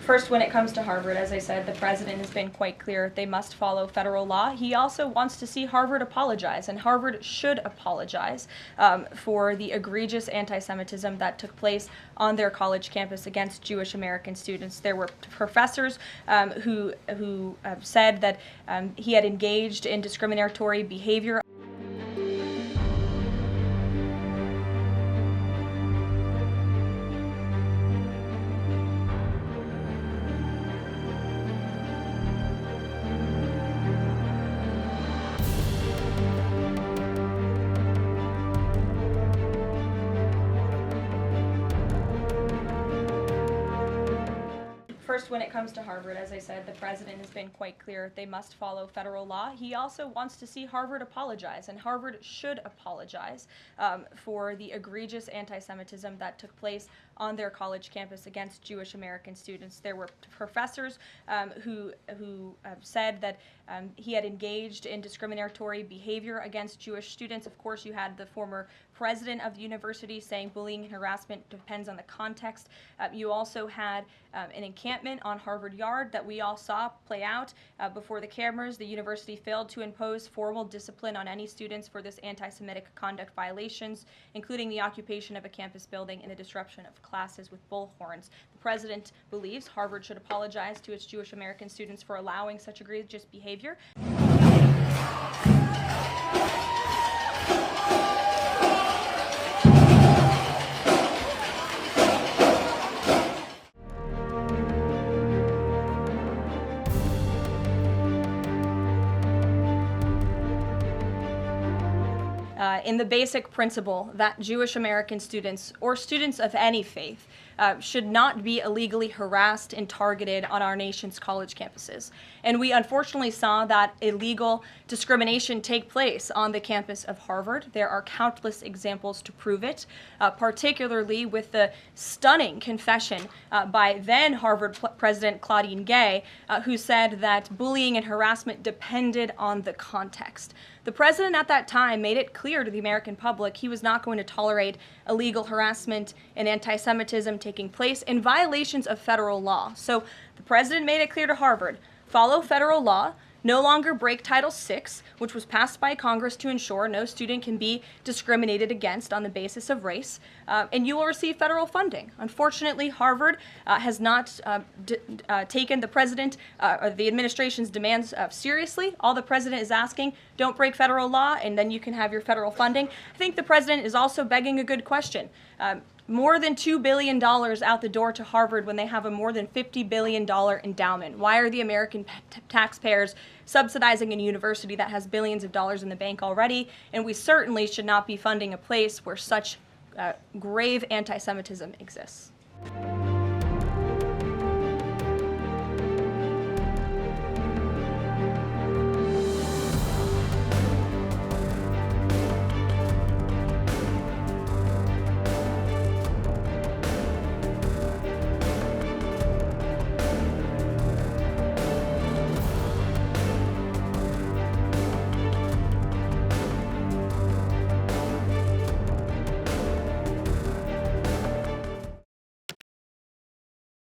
First, when it comes to Harvard, as I said, the president has been quite clear they must follow federal law. He also wants to see Harvard apologize, and Harvard should apologize for the egregious anti-Semitism that took place on their college campus against Jewish American students. There were professors who said that he had engaged in discriminatory behavior. First, when it comes to Harvard, as I said, the president has been quite clear they must follow federal law. He also wants to see Harvard apologize, and Harvard should apologize for the egregious anti-Semitism that took place on their college campus against Jewish American students. There were professors who said that he had engaged in discriminatory behavior against Jewish students. Of course, you had the former president of the university saying bullying and harassment depends on the context. You also had an encampment on Harvard Yard that we all saw play out before the cameras. The university failed to impose formal discipline on any students for this anti-Semitic conduct violations, including the occupation of a campus building and the disruption of classes with bullhorns. The president believes Harvard should apologize to its Jewish American students for allowing such egregious behavior. In the basic principle that Jewish American students, or students of any faith, should not be illegally harassed and targeted on our nation's college campuses. And we unfortunately saw that illegal discrimination take place on the campus of Harvard. There are countless examples to prove it, particularly with the stunning confession by then Harvard President Claudine Gay, who said that bullying and harassment depended on the context. The president at that time made it clear to the American public he was not going to tolerate illegal harassment and anti-Semitism taking place in violations of federal law. So the president made it clear to Harvard, follow federal law, no longer break Title VI, which was passed by Congress to ensure no student can be discriminated against on the basis of race, and you will receive federal funding. Unfortunately, Harvard has not taken the president or the administration's demands seriously. All the president is asking, don't break federal law, and then you can have your federal funding. I think the president is also begging a good question. More than $2 billion out the door to Harvard when they have a more than $50 billion endowment. Why are the American taxpayers subsidizing a university that has billions of dollars in the bank already? And we certainly should not be funding a place where such grave anti-Semitism exists.